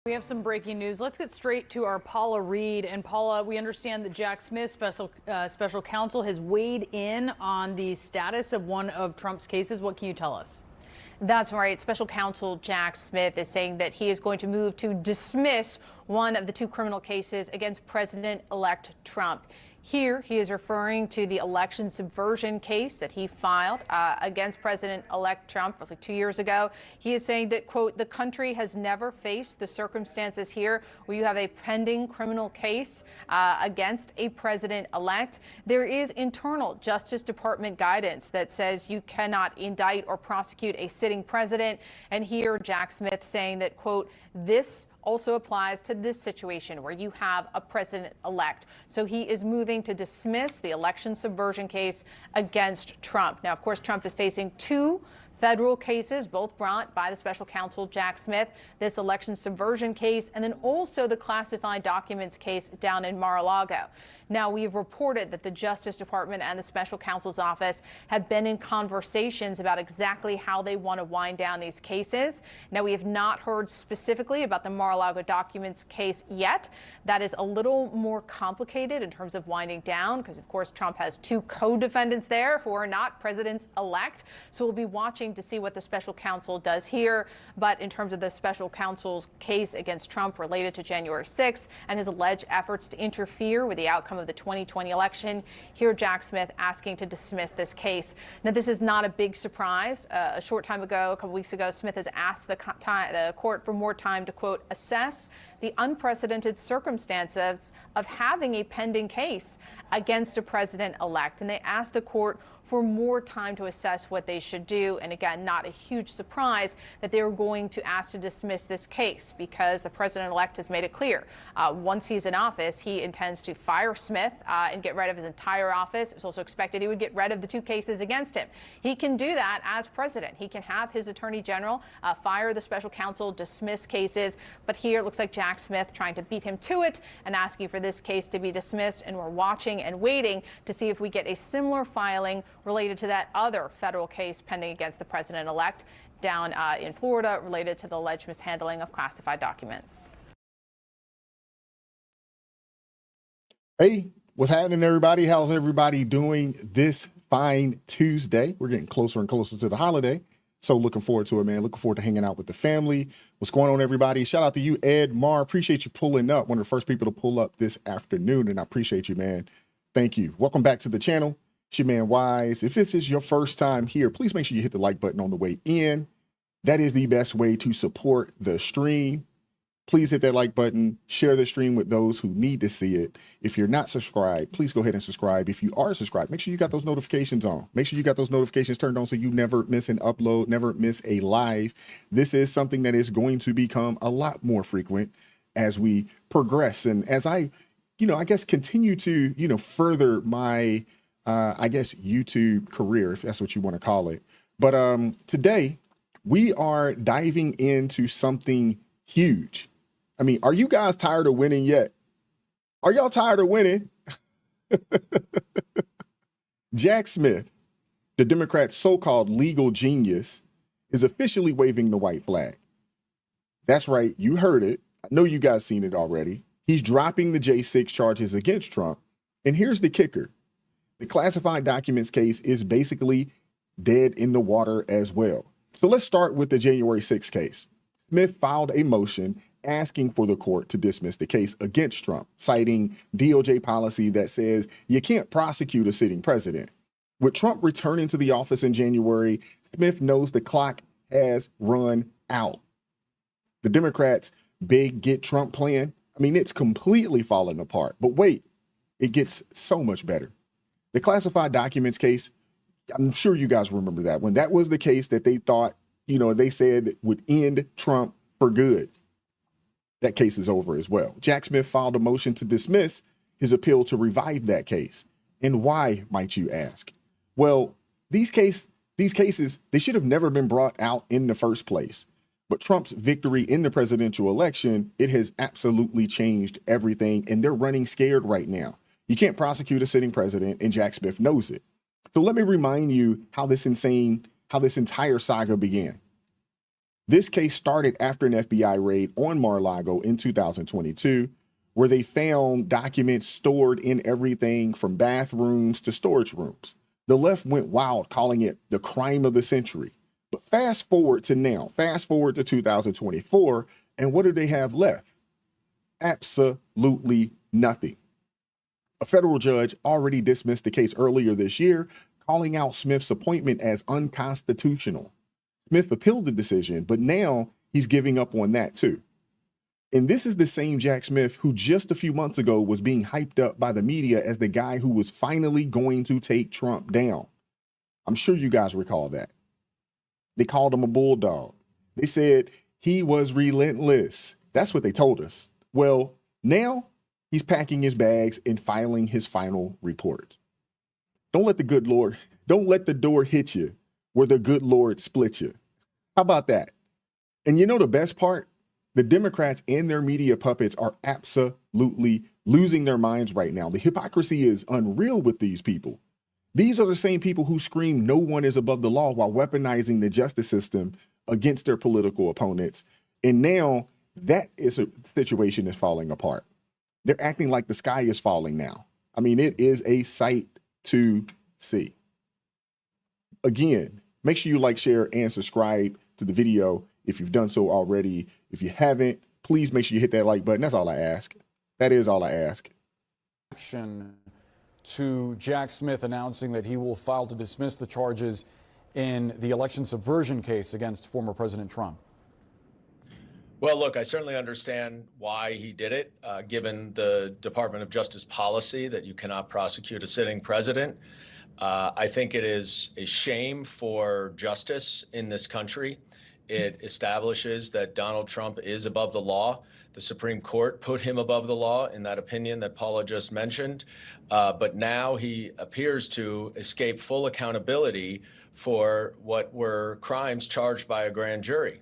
We have some breaking news. Let's get straight to our Paula Reed. And Paula, we understand that Jack Smith, special counsel, has weighed in on the status of one of Trump's cases. What can you tell us? That's right. Special counsel Jack Smith is saying that he is going to move to dismiss one of the two criminal cases against President-elect Trump. Here, he is referring to the election subversion case that he filed against President-elect Trump roughly 2 years ago. He is saying that, quote, the country has never faced the circumstances here where you have a pending criminal case against a president-elect. There is internal Justice Department guidance that says you cannot indict or prosecute a sitting president. And here, Jack Smith saying that, quote, this also applies to this situation where you have a president-elect. So he is moving to dismiss the election subversion case against Trump. Now, of course, Trump is facing two federal cases, both brought by the special counsel Jack Smith, this election subversion case, and then also the classified documents case down in Mar-a-Lago. Now, we've reported that the Justice Department and the special counsel's office have been in conversations about exactly how they want to wind down these cases. Now, we have not heard specifically about the Mar-a-Lago documents case yet. That is a little more complicated in terms of winding down because, of course, Trump has two co-defendants there who are not presidents-elect. So we'll be watching to see what the special counsel does here. But in terms of the special counsel's case against Trump related to January 6th and his alleged efforts to interfere with the outcome of the 2020 election, here Jack Smith asking to dismiss this case. Now, this is not a big surprise. A short time ago, a couple weeks ago, Smith has asked the court for more time to, quote, assess the unprecedented circumstances of having a pending case against a president-elect. And they asked the court for more time to assess what they should do. And again, not a huge surprise that they were going to ask to dismiss this case because the president-elect has made it clear. Once he's in office, he intends to fire Smith and get rid of his entire office. It was also expected he would get rid of the two cases against him. He can do that as president. He can have his attorney general fire the special counsel, dismiss cases. But here it looks like Jack Smith trying to beat him to it and asking for this case to be dismissed. And we're watching and waiting to see if we get a similar filing related to that other federal case pending against the president-elect down in Florida related to the alleged mishandling of classified documents. Hey, what's happening, everybody? How's everybody doing this fine Tuesday? We're getting closer and closer to the holiday. So looking forward to it, man. Looking forward to hanging out with the family. What's going on, everybody? Shout out to you, Ed Mar. Appreciate you pulling up. One of the first people to pull up this afternoon, and I appreciate you, man. Thank you. Welcome back to the channel. It's your man Wise. If this is your first time here, please make sure you hit the like button on the way in. That is the best way to support the stream. Please hit that like button, share the stream with those who need to see it. If you're not subscribed, please go ahead and subscribe. If you are subscribed, make sure you got those notifications on. Make sure you got those notifications turned on so you never miss an upload, never miss a live. This is something that is going to become a lot more frequent as we progress. And as I guess continue to, further my YouTube career, if that's what you want to call it. But today we are diving into something huge. I mean, are you guys tired of winning yet? Are y'all tired of winning? Jack Smith, the Democrats' so-called legal genius, is officially waving the white flag. That's right. You heard it. I know you guys seen it already. He's dropping the J6 charges against Trump. And here's the kicker. The classified documents case is basically dead in the water as well. So let's start with the January 6th case. Smith filed a motion asking for the court to dismiss the case against Trump, citing DOJ policy that says you can't prosecute a sitting president. With Trump returning to the office in January, Smith knows the clock has run out. The Democrats' big get Trump plan, it's completely falling apart. But wait, it gets so much better. The classified documents case, I'm sure you guys remember that when that was the case that they thought, they said would end Trump for good. That case is over as well. Jack Smith filed a motion to dismiss his appeal to revive that case. And why, might you ask? Well, these cases, they should have never been brought out in the first place. But Trump's victory in the presidential election, it has absolutely changed everything. And they're running scared right now. You can't prosecute a sitting president, and Jack Smith knows it. So let me remind you how this entire saga began. This case started after an FBI raid on Mar-a-Lago in 2022, where they found documents stored in everything from bathrooms to storage rooms. The left went wild, calling it the crime of the century. But fast forward to now, fast forward to 2024, and what do they have left? Absolutely nothing. A federal judge already dismissed the case earlier this year, calling out Smith's appointment as unconstitutional. Smith appealed the decision, but now he's giving up on that too. And this is the same Jack Smith who just a few months ago was being hyped up by the media as the guy who was finally going to take Trump down. I'm sure you guys recall that. They called him a bulldog. They said he was relentless. That's what they told us. Well, now he's packing his bags and filing his final report. Don't let the door hit you where the good Lord split you. How about that? And you know the best part? The Democrats and their media puppets are absolutely losing their minds right now. The hypocrisy is unreal with these people. These are the same people who scream no one is above the law while weaponizing the justice system against their political opponents. And now that situation is falling apart. They're acting like the sky is falling now. I mean, it is a sight to see. Again, make sure you like, share, and subscribe to the video if you've done so already. If you haven't, please make sure you hit that like button. That's all I ask. That is all I ask. To Jack Smith announcing that he will file to dismiss the charges in the election subversion case against former President Trump. Well, look, I certainly understand why he did it, given the Department of Justice policy that you cannot prosecute a sitting president. I think it is a shame for justice in this country. It establishes that Donald Trump is above the law. The Supreme Court put him above the law in that opinion that Paula just mentioned. But now he appears to escape full accountability for what were crimes charged by a grand jury.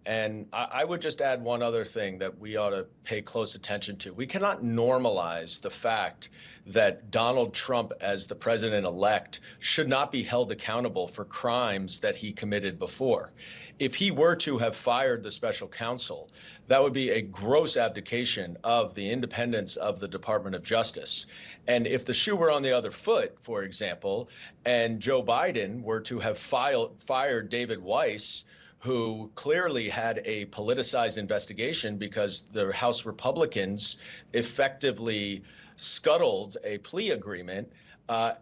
And I would just add one other thing that we ought to pay close attention to. We cannot normalize the fact that Donald Trump, as the president-elect, should not be held accountable for crimes that he committed before. If he were to have fired the special counsel, that would be a gross abdication of the independence of the Department of Justice. And if the shoe were on the other foot, for example, and Joe Biden were to have fired David Weiss, who clearly had a politicized investigation because the House Republicans effectively scuttled a plea agreement,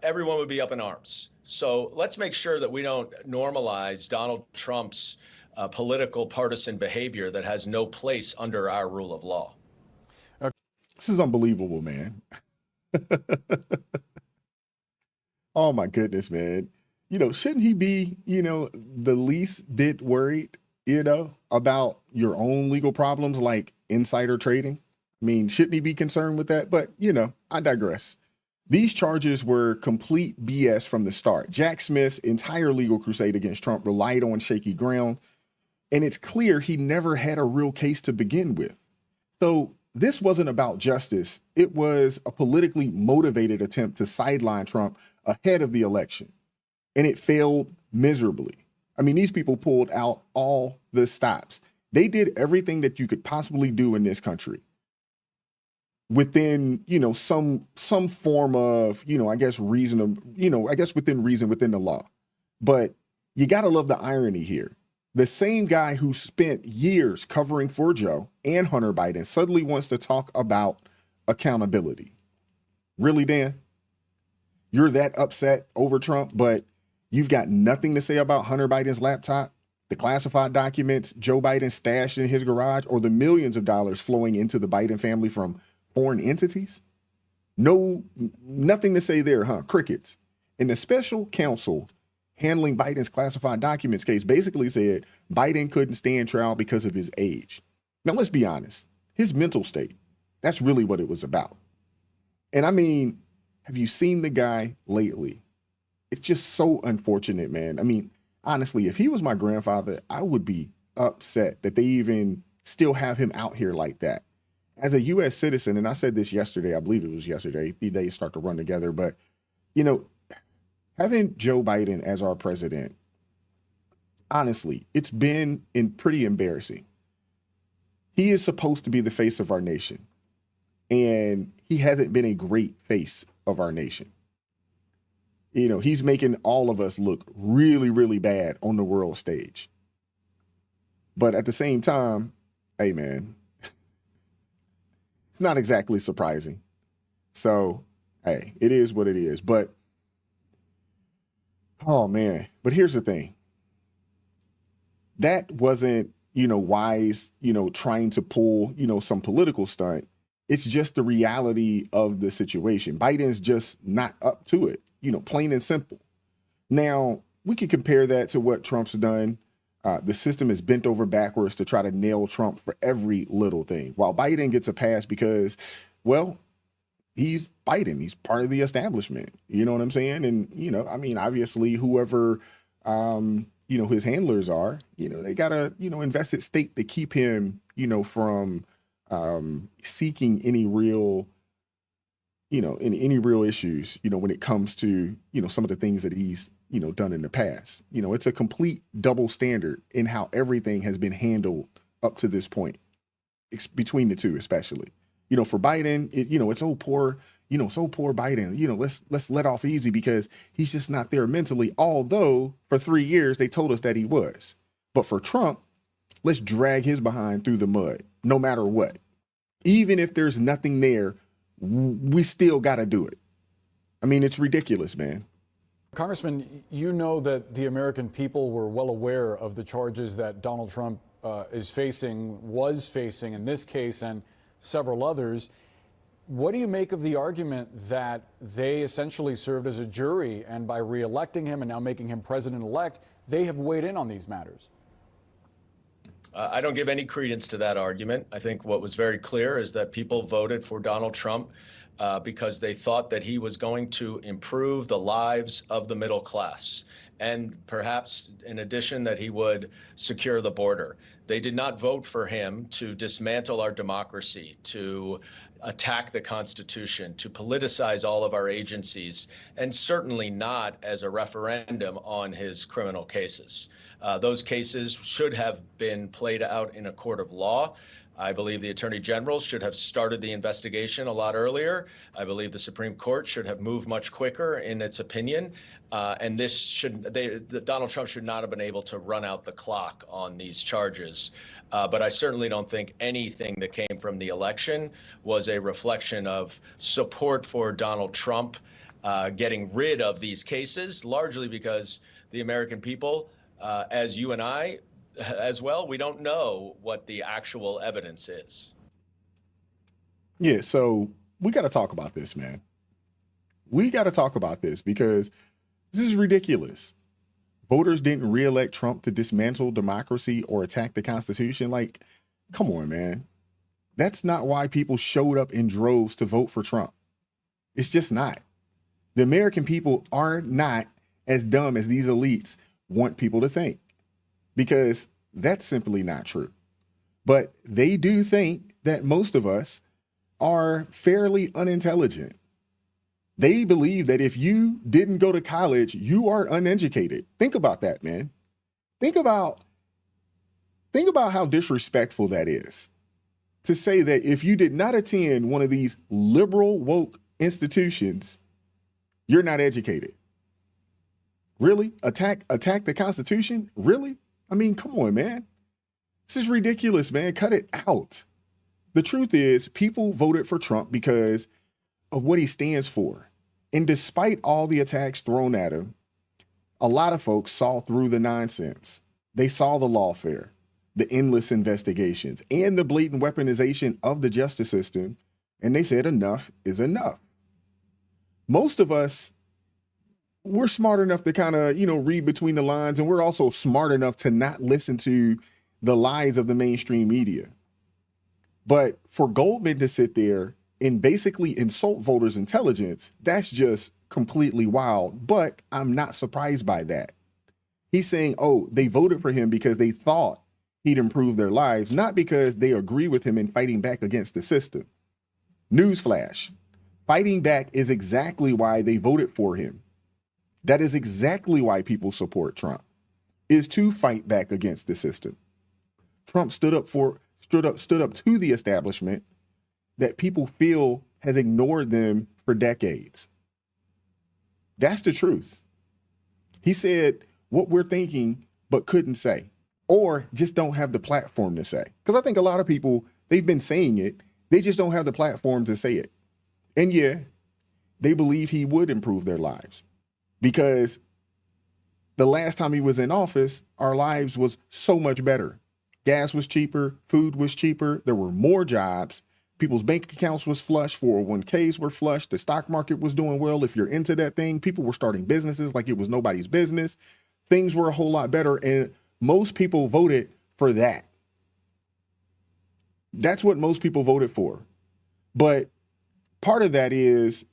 everyone would be up in arms. So let's make sure that we don't normalize Donald Trump's political partisan behavior that has no place under our rule of law. This is unbelievable, man. Oh my goodness, man. You know, shouldn't he be, the least bit worried, about your own legal problems like insider trading? I mean, shouldn't he be concerned with that? But, I digress. These charges were complete BS from the start. Jack Smith's entire legal crusade against Trump relied on shaky ground, and it's clear he never had a real case to begin with. So this wasn't about justice. It was a politically motivated attempt to sideline Trump ahead of the election. And it failed miserably. I mean, these people pulled out all the stops. They did everything that you could possibly do in this country within, some form of, reason, within reason, within the law. But you got to love the irony here. The same guy who spent years covering for Joe and Hunter Biden suddenly wants to talk about accountability. Really, Dan? You're that upset over Trump, but you've got nothing to say about Hunter Biden's laptop, the classified documents Joe Biden stashed in his garage, or the millions of dollars flowing into the Biden family from foreign entities? No, nothing to say there, huh? Crickets. And the special counsel handling Biden's classified documents case basically said Biden couldn't stand trial because of his age. Now, let's be honest. His mental state, that's really what it was about. And I mean, have you seen the guy lately? It's just so unfortunate, man. I mean, honestly, if he was my grandfather, I would be upset that they even still have him out here like that. As a U.S. citizen, and I said this yesterday, I believe it was yesterday, the days start to run together, but, having Joe Biden as our president honestly, it's been pretty embarrassing. He is supposed to be the face of our nation, and he hasn't been a great face of our nation. You know, he's making all of us look really, really bad on the world stage. But at the same time, hey, man, it's not exactly surprising. So, hey, it is what it is. But, oh, man. But here's the thing. That wasn't, wise, trying to pull, some political stunt. It's just the reality of the situation. Biden's just not up to it, plain and simple. Now, we could compare that to what Trump's done. The system is bent over backwards to try to nail Trump for every little thing, while Biden gets a pass because, well, he's Biden. He's part of the establishment. You know what I'm saying? And, obviously, whoever, his handlers are, they got a, invested stake to keep him, from seeking any real, any real issues, when it comes to, some of the things that he's, done in the past. It's a complete double standard in how everything has been handled up to this point, between the two, especially. For Biden, it's oh poor, so poor Biden. Let's let off easy because he's just not there mentally. Although for 3 years they told us that he was. But for Trump, let's drag his behind through the mud, no matter what. Even if there's nothing there, we still got to do it. I mean, it's ridiculous, man. Congressman, you know that the American people were well aware of the charges that Donald Trump was facing in this case and several others. What do you make of the argument that they essentially served as a jury, and by re-electing him and now making him president-elect, they have weighed in on these matters? I don't give any credence to that argument. I think what was very clear is that people voted for Donald Trump because they thought that he was going to improve the lives of the middle class, and perhaps in addition that he would secure the border. They did not vote for him to dismantle our democracy, to attack the Constitution, to politicize all of our agencies, and certainly not as a referendum on his criminal cases. Those cases should have been played out in a court of law. I believe the Attorney General should have started the investigation a lot earlier. I believe the Supreme Court should have moved much quicker in its opinion. And Donald Trump should not have been able to run out the clock on these charges. But I certainly don't think anything that came from the election was a reflection of support for Donald Trump getting rid of these cases, largely because the American people, as you and I, as well, we don't know what the actual evidence is. Yeah, so we got to talk about this, man. We got to talk about this because this is ridiculous. Voters didn't re-elect Trump to dismantle democracy or attack the Constitution. Like, come on, man. That's not why people showed up in droves to vote for Trump. It's just not. The American people are not as dumb as these elites want people to think, because that's simply not true. But they do think that most of us are fairly unintelligent. They believe that if you didn't go to college, you are uneducated. Think about that, man. Think about how disrespectful that is, to say that if you did not attend one of these liberal woke institutions, you're not educated. Really? Attack the Constitution? Really? I mean, come on, man. This is ridiculous, man. Cut it out. The truth is, people voted for Trump because of what he stands for. And despite all the attacks thrown at him, a lot of folks saw through the nonsense. They saw the lawfare, the endless investigations, and the blatant weaponization of the justice system. And they said enough is enough. Most of us, we're smart enough to kind of, read between the lines. And we're also smart enough to not listen to the lies of the mainstream media. But for Goldman to sit there and basically insult voters' intelligence, that's just completely wild. But I'm not surprised by that. He's saying, oh, they voted for him because they thought he'd improve their lives, not because they agree with him in fighting back against the system. Newsflash, fighting back is exactly why they voted for him. That is exactly why people support Trump. is to fight back against the system. Trump stood up to the establishment that people feel has ignored them for decades. That's the truth. He said what we're thinking, but couldn't say, or just don't have the platform to say. Because I think a lot of people, they've been saying it, they just don't have the platform to say it. And yeah, they believe he would improve their lives, because the last time he was in office, our lives was so much better. Gas was cheaper, food was cheaper, there were more jobs, people's bank accounts was flush, 401ks were flush, the stock market was doing well. If you're into that thing, people were starting businesses like it was nobody's business. Things were a whole lot better, and most people voted for that. That's what most people voted for. But part of that is,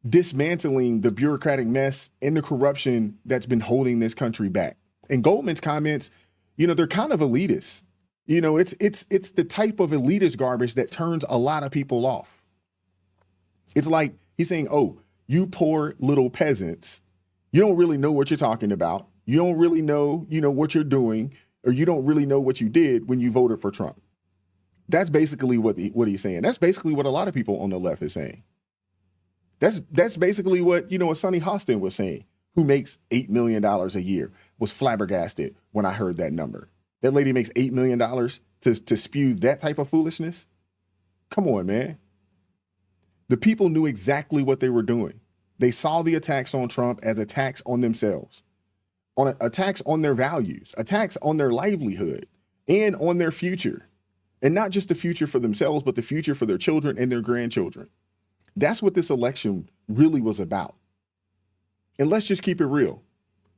dismantling the bureaucratic mess and the corruption that's been holding this country back. And Goldman's comments, they're kind of elitist. It's the type of elitist garbage that turns a lot of people off. It's like he's saying, oh, you poor little peasants, you don't really know what you're talking about. You don't really know, what you're doing, or you don't really know what you did when you voted for Trump. That's basically what he's saying. That's basically what a lot of people on the left is saying. That's basically what, a Sonny Hostin was saying, who makes $8 million a year, was flabbergasted when I heard that number. That lady makes $8 million to spew that type of foolishness. Come on, man. The people knew exactly what they were doing. They saw the attacks on Trump as attacks on themselves, attacks on their values, attacks on their livelihood, and on their future. And not just the future for themselves, but the future for their children and their grandchildren. That's what this election really was about. And let's just keep it real.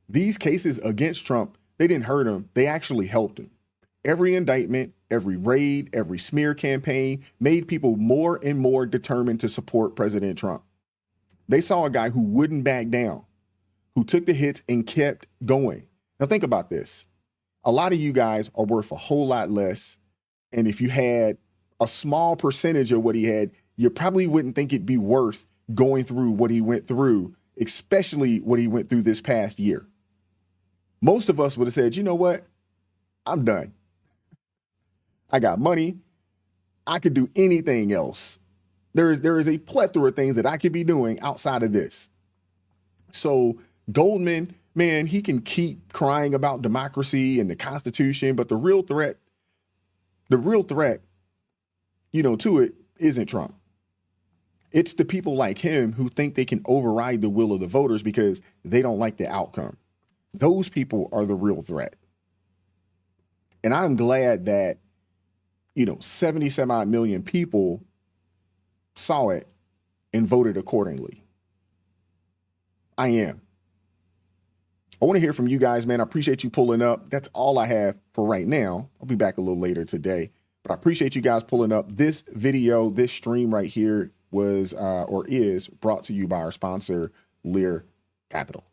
These cases against Trump, they didn't hurt him. They actually helped him. Every indictment, every raid, every smear campaign made people more and more determined to support President Trump. They saw a guy who wouldn't back down, who took the hits and kept going. Now think about this. A lot of you guys are worth a whole lot less. And if you had a small percentage of what he had, you probably wouldn't think it'd be worth going through what he went through, especially what he went through this past year. Most of us would have said, you know what? I'm done. I got money. I could do anything else. There is a plethora of things that I could be doing outside of this. So Goldman, man, he can keep crying about democracy and the Constitution, but the real threat, to it isn't Trump. It's the people like him who think they can override the will of the voters because they don't like the outcome. Those people are the real threat. And I'm glad that, 70-some odd million people saw it and voted accordingly. I am. I want to hear from you guys, man. I appreciate you pulling up. That's all I have for right now. I'll be back a little later today, but I appreciate you guys pulling up. This video, this stream right here was or is brought to you by our sponsor, Lear Capital.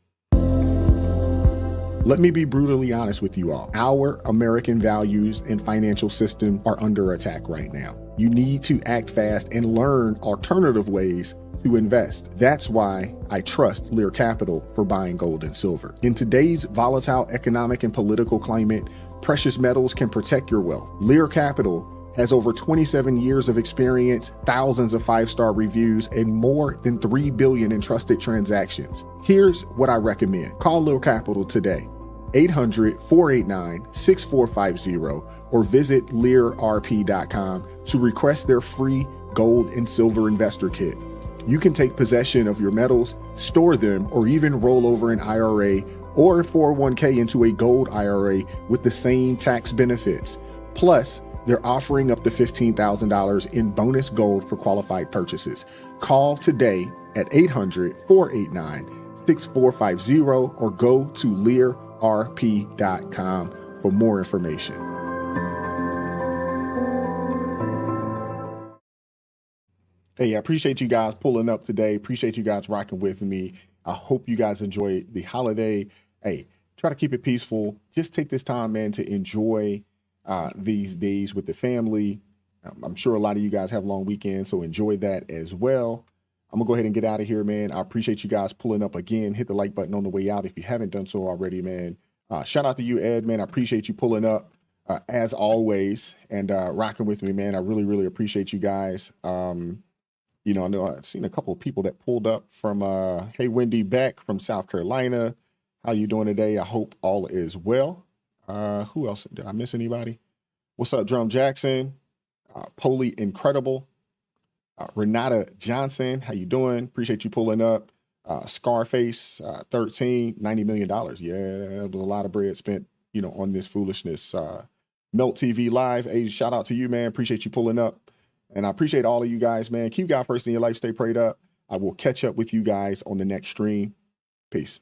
Let me be brutally honest with you all. Our American values and financial system are under attack right now. You need to act fast and learn alternative ways to invest. That's why I trust Lear Capital for buying gold and silver. In today's volatile economic and political climate, precious metals can protect your wealth. Lear Capital has over 27 years of experience, thousands of 5-star reviews, and more than 3 billion in trusted transactions. Here's what I recommend. Call Lear Capital today. 800-489-6450 or visit learrp.com to request their free gold and silver investor kit. You can take possession of your metals, store them, or even roll over an IRA or a 401k into a gold IRA with the same tax benefits. Plus, they're offering up to $15,000 in bonus gold for qualified purchases. Call today at 800-489-6450 or go to learrp.com for more information. Hey, I appreciate you guys pulling up today. Appreciate you guys rocking with me. I hope you guys enjoy the holiday. Hey, try to keep it peaceful. Just take this time, man, to enjoy these days with the family. I'm sure a lot of you guys have long weekends, so enjoy that as well. I'm gonna go ahead and get out of here, man. I appreciate you guys pulling up again. Hit the like button on the way out if you haven't done so already, man. Shout out to you, Ed, man. I appreciate you pulling up as always and rocking with me, man. I really, really appreciate you guys. You know, I know I've seen a couple of people that pulled up from, hey, Wendy Beck from South Carolina. How you doing today? I hope all is well. Who else? Did I miss anybody? What's up, Drum Jackson? Polly Incredible. Renata Johnson, how you doing? Appreciate you pulling up. Scarface, 13, $90 million. Yeah, that was a lot of bread spent, you know, on this foolishness. Melt TV Live, hey, shout out to you, man. Appreciate you pulling up. And I appreciate all of you guys, man. Keep God first in your life. Stay prayed up. I will catch up with you guys on the next stream. Peace.